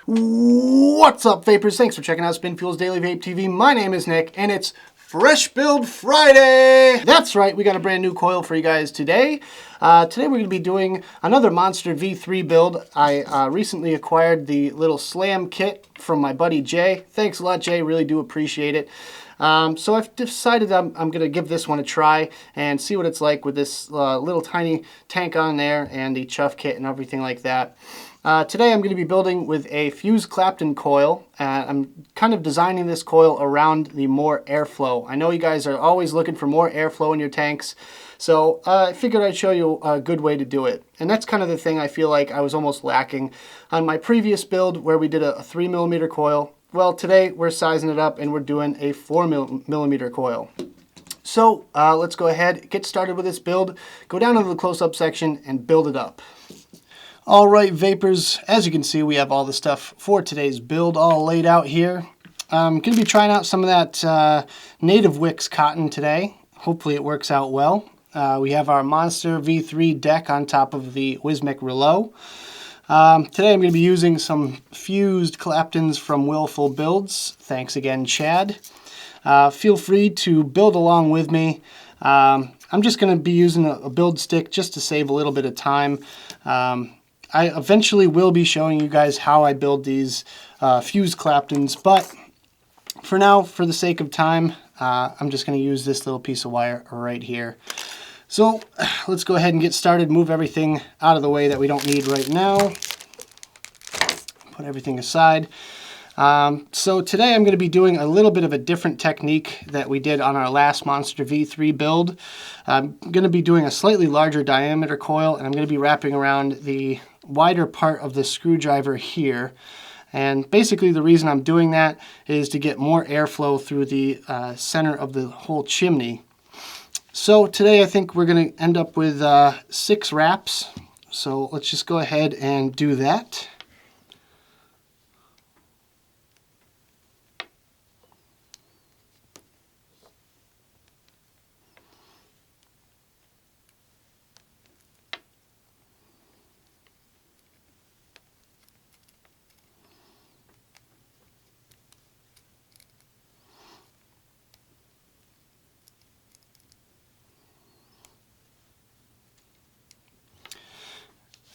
What's up, vapors? Thanks for checking out Spin Fuel's Daily Vape TV. My name is Nick, and it's Fresh Build Friday! That's right, we got a brand new coil for you guys today. Today we're going to be doing another Monster V3 build. I recently acquired the little Slam kit from my buddy Jay. Thanks a lot, Jay. Really do appreciate it. So I've decided I'm going to give this one a try and see what it's like with this little tiny tank on there and the chuff kit and everything like that. Today I'm going to be building with a fused clapton coil. I'm kind of designing this coil around the more airflow. I know you guys are always looking for more airflow in your tanks, so I figured I'd show you a good way to do it. And that's kind of the thing I feel like I was almost lacking on my previous build where we did a 3mm coil. Well, today we're sizing it up and we're doing a 4mm coil. So let's go ahead, get started with this build, go down to the close-up section and build it up. All right, vapors, as you can see, we have all the stuff for today's build all laid out here. I'm going to be trying out some of that Native Wicks cotton today. Hopefully it works out well. We have our Monster V3 deck on top of the Wismic Rouleau. Today I'm going to be using some fused claptons from Willful Builds. Thanks again, Chad. Feel free to build along with me. I'm just going to be using a build stick just to save a little bit of time. I eventually will be showing you guys how I build these fused claptons, but for now, for the sake of time, I'm just going to use this little piece of wire right here. So let's go ahead and get started, move everything out of the way that we don't need right now. Put everything aside. So today I'm going to be doing a little bit of a different technique that we did on our last Monster V3 build. I'm going to be doing a slightly larger diameter coil, and I'm going to be wrapping around the wider part of the screwdriver here. And basically the reason I'm doing that is to get more airflow through the center of the whole chimney. So today I think we're going to end up with 6 wraps. So let's just go ahead and do that.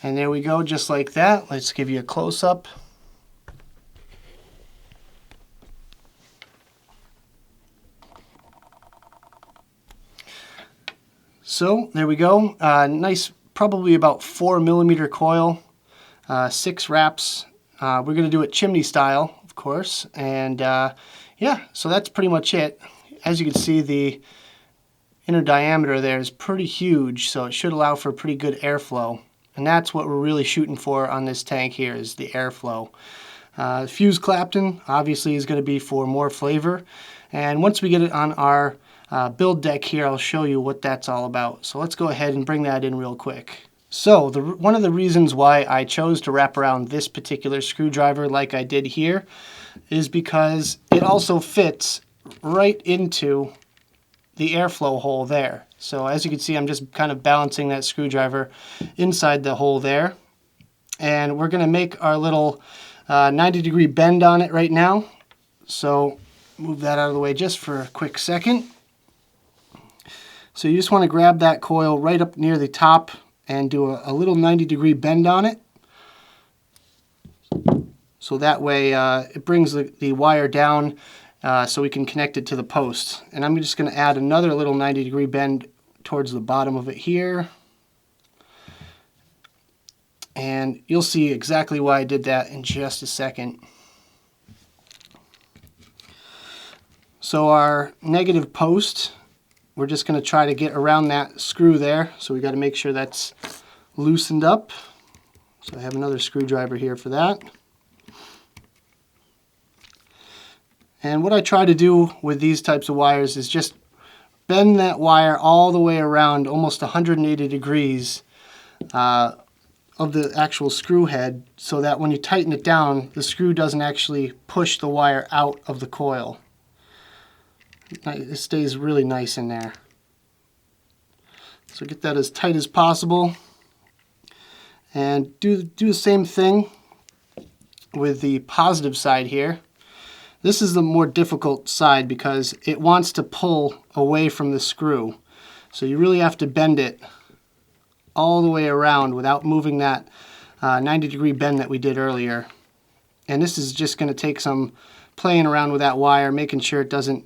And there we go, just like that. Let's give you a close-up. So there we go. Nice, probably about 4mm coil, 6 wraps. We're going to do it chimney style, of course. And yeah, so that's pretty much it. As you can see, the inner diameter there is pretty huge, so it should allow for pretty good airflow. And that's what we're really shooting for on this tank here, is the airflow. Fused clapton obviously is going to be for more flavor. And once we get it on our build deck here, I'll show you what that's all about. So let's go ahead and bring that in real quick. So one of the reasons why I chose to wrap around this particular screwdriver like I did here is because it also fits right into the airflow hole there. So as you can see, I'm just kind of balancing that screwdriver inside the hole there. And we're going to make our little 90-degree bend on it right now. So move that out of the way just for a quick second. So you just want to grab that coil right up near the top and do a little 90-degree bend on it. So that way it brings the wire down so we can connect it to the post. And I'm just going to add another little 90-degree bend towards the bottom of it here. And you'll see exactly why I did that in just a second. So our negative post, we're just going to try to get around that screw there. So we got to make sure that's loosened up. So I have another screwdriver here for that. And what I try to do with these types of wires is just bend that wire all the way around almost 180 degrees of the actual screw head, so that when you tighten it down, the screw doesn't actually push the wire out of the coil. It stays really nice in there. So get that as tight as possible. And do the same thing with the positive side here. This is the more difficult side because it wants to pull away from the screw. So you really have to bend it all the way around without moving that 90-degree bend that we did earlier. And this is just going to take some playing around with that wire, making sure it doesn't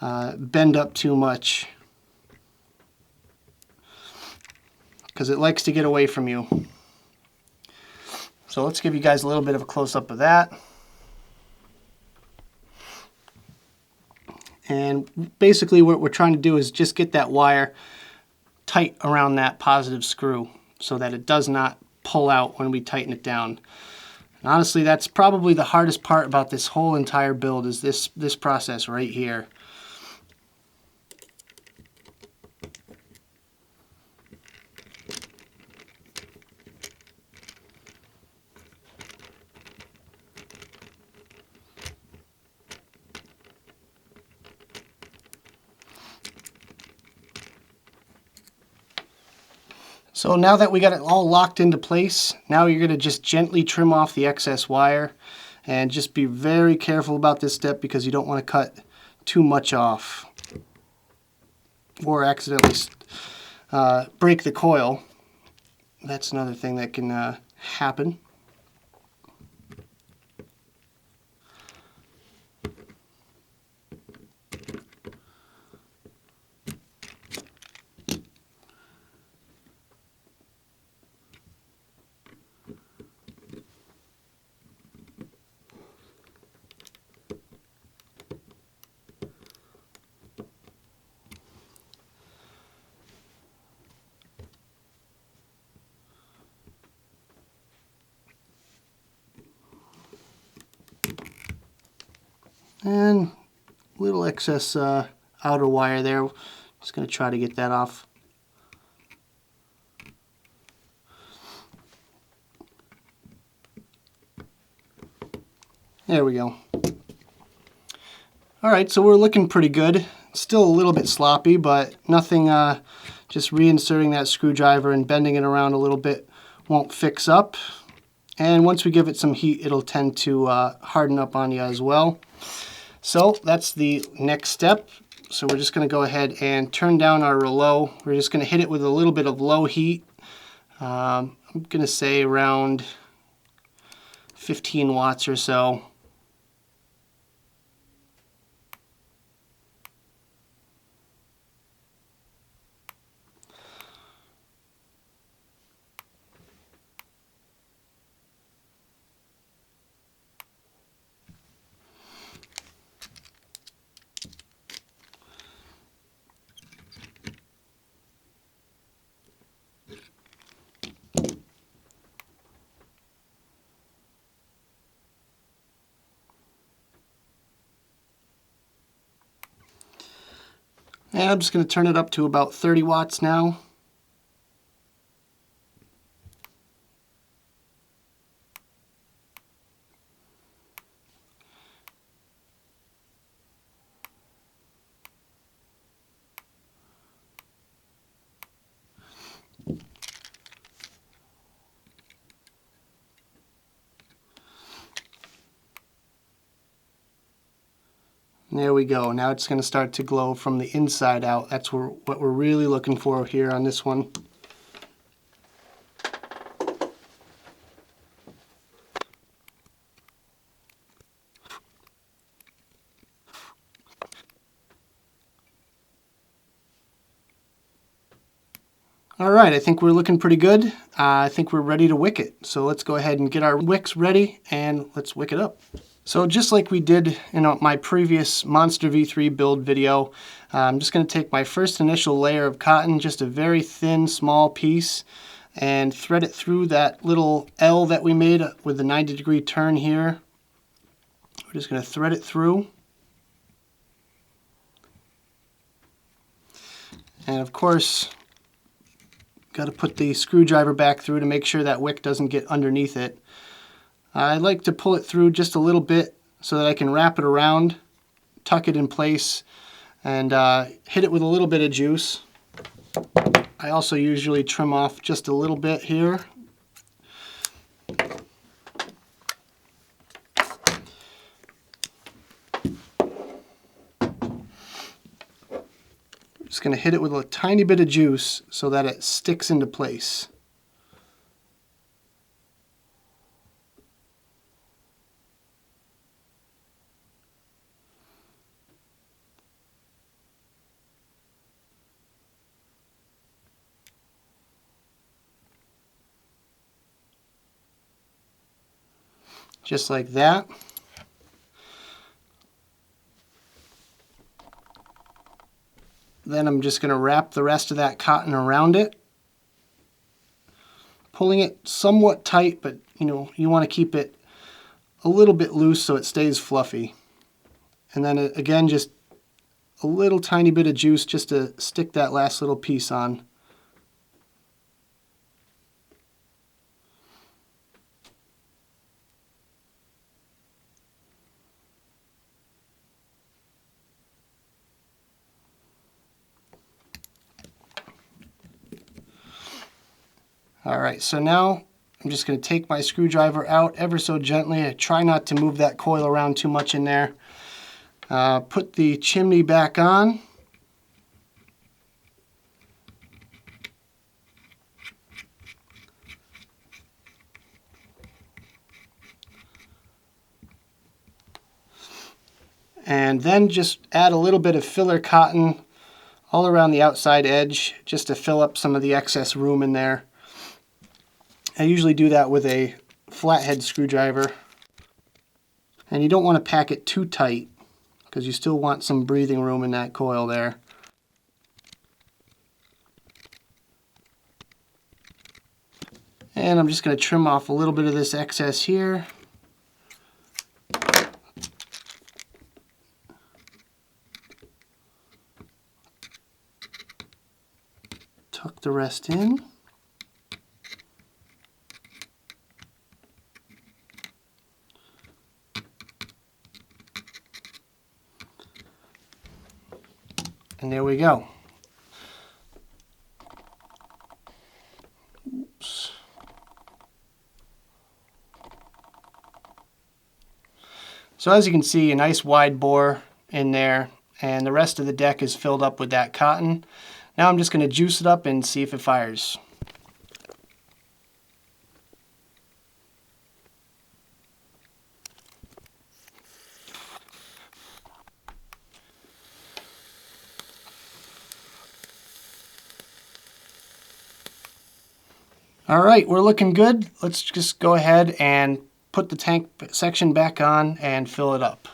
bend up too much, because it likes to get away from you. So let's give you guys a little bit of a close-up of that. And basically what we're trying to do is just get that wire tight around that positive screw so that it does not pull out when we tighten it down. And honestly, that's probably the hardest part about this whole entire build, is this process right here. So now that we got it all locked into place, now you're going to just gently trim off the excess wire, and just be very careful about this step because you don't want to cut too much off or accidentally break the coil. That's another thing that can happen. And little excess outer wire there. Just going to try to get that off. There we go. Alright, so we're looking pretty good. Still a little bit sloppy, but nothing, just reinserting that screwdriver and bending it around a little bit won't fix up. And once we give it some heat, it'll tend to harden up on you as well. So that's the next step. So we're just going to go ahead and turn down our rouleau. We're just going to hit it with a little bit of low heat. I'm going to say around 15 watts or so. And I'm just going to turn it up to about 30 watts now. There we go. Now it's going to start to glow from the inside out. That's what we're really looking for here on this one. Alright, I think we're looking pretty good. I think we're ready to wick it. So let's go ahead and get our wicks ready and let's wick it up. So just like we did in my previous Monster V3 build video, I'm just going to take my first initial layer of cotton, just a very thin, small piece, and thread it through that little L that we made with the 90-degree turn here. We're just going to thread it through. And of course, got to put the screwdriver back through to make sure that wick doesn't get underneath it. I like to pull it through just a little bit so that I can wrap it around, tuck it in place, and hit it with a little bit of juice. I also usually trim off just a little bit here. Just going to hit it with a tiny bit of juice so that it sticks into place. Just like that. Then I'm just going to wrap the rest of that cotton around it, pulling it somewhat tight, but you want to keep it a little bit loose so it stays fluffy. And then again, just a little tiny bit of juice just to stick that last little piece on. All right, so now I'm just going to take my screwdriver out ever so gently. I try not to move that coil around too much in there. Put the chimney back on. And then just add a little bit of filler cotton all around the outside edge just to fill up some of the excess room in there. I usually do that with a flathead screwdriver. And you don't want to pack it too tight because you still want some breathing room in that coil there. And I'm just going to trim off a little bit of this excess here. Tuck the rest in. And there we go. Oops. So as you can see, a nice wide bore in there, and the rest of the deck is filled up with that cotton. Now I'm just going to juice it up and see if it fires. All right, we're looking good. Let's just go ahead and put the tank section back on and fill it up.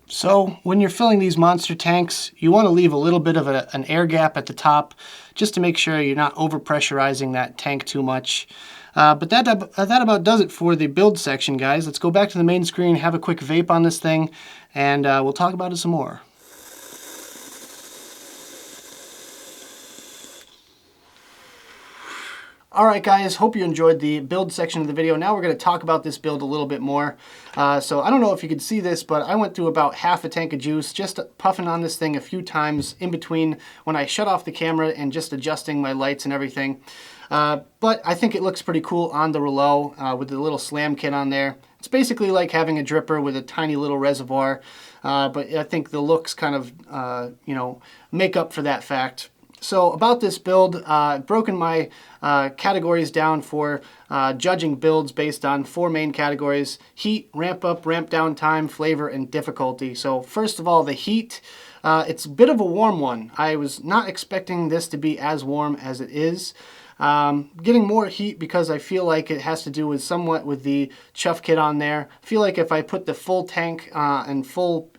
So when you're filling these monster tanks, you want to leave a little bit of an air gap at the top just to make sure you're not overpressurizing that tank too much. But that about does it for the build section, guys. Let's go back to the main screen, have a quick vape on this thing, and we'll talk about it some more. Alright guys, hope you enjoyed the build section of the video. Now we're going to talk about this build a little bit more. So I don't know if you could see this, but I went through about half a tank of juice, just puffing on this thing a few times in between when I shut off the camera and just adjusting my lights and everything. But I think it looks pretty cool on the Rouleau with the little slam kit on there. It's basically like having a dripper with a tiny little reservoir, but I think the looks kind of, make up for that fact. So about this build, I've broken my categories down for judging builds based on 4 main categories: heat, ramp up, ramp down time, flavor, and difficulty. So first of all, the heat. It's a bit of a warm one. I was not expecting this to be as warm as it is. Getting more heat because I feel like it has to do with somewhat with the chuff kit on there. I feel like if I put the full tank and full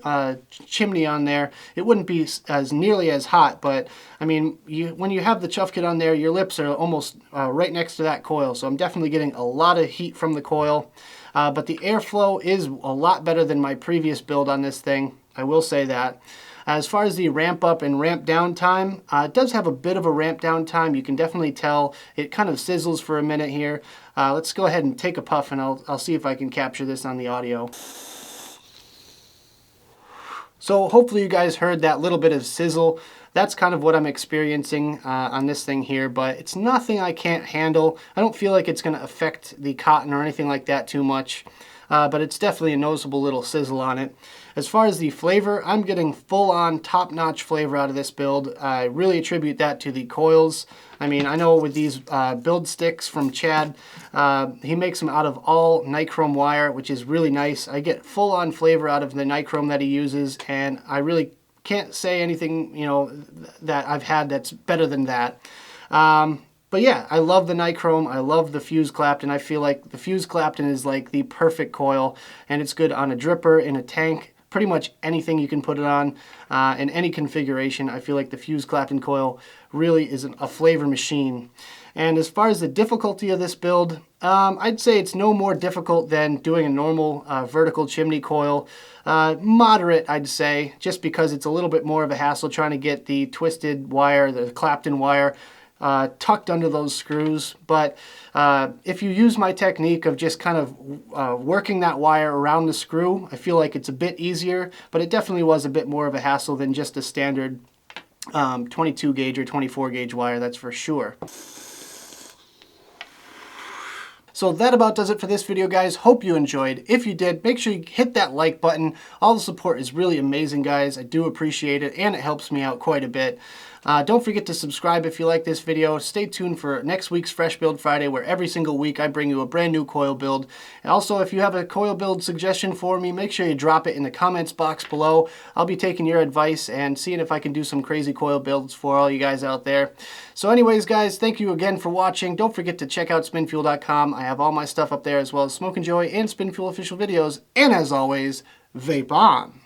chimney on there, it wouldn't be as nearly as hot. But I mean, when you have the chuff kit on there, your lips are almost right next to that coil. So I'm definitely getting a lot of heat from the coil. But the airflow is a lot better than my previous build on this thing. I will say that. As far as the ramp up and ramp down time, it does have a bit of a ramp down time. You can definitely tell it kind of sizzles for a minute here. Let's go ahead and take a puff and I'll see if I can capture this on the audio. So hopefully you guys heard that little bit of sizzle that's kind of what I'm experiencing on this thing here, but it's nothing I can't handle. I don't feel like it's going to affect the cotton or anything like that too much, but it's definitely a noticeable little sizzle on it. As far as the flavor, I'm getting full-on top-notch flavor out of this build. I really attribute that to the coils. I mean, I know with these build sticks from Chad, he makes them out of all nichrome wire, which is really nice. I get full-on flavor out of the nichrome that he uses, and I really can't say anything, you know, that I've had that's better than that. But yeah, I love the nichrome. I love the fused clapton. I feel like the fused clapton is like the perfect coil, and it's good on a dripper, in a tank, pretty much anything you can put it on, in any configuration. I feel like the fused clapton coil really is a flavor machine. And as far as the difficulty of this build, I'd say it's no more difficult than doing a normal vertical chimney coil. Moderate, I'd say, just because it's a little bit more of a hassle trying to get the twisted wire, the clapton wire, tucked under those screws. But if you use my technique of just kind of working that wire around the screw, I feel like it's a bit easier, but it definitely was a bit more of a hassle than just a standard 22 gauge or 24 gauge wire, that's for sure. So that about does it for this video, guys. Hope you enjoyed. If you did, make sure you hit that like button. All the support is really amazing, guys. I do appreciate it, and it helps me out quite a bit. Don't forget to subscribe if you like this video. Stay tuned for next week's Fresh Build Friday, where every single week I bring you a brand new coil build. And also, if you have a coil build suggestion for me, make sure you drop it in the comments box below. I'll be taking your advice and seeing if I can do some crazy coil builds for all you guys out there. So anyways, guys, thank you again for watching. Don't forget to check out spinfuel.com. I have all my stuff up there, as well as Smoke and Joy and Spinfuel official videos. And as always, vape on.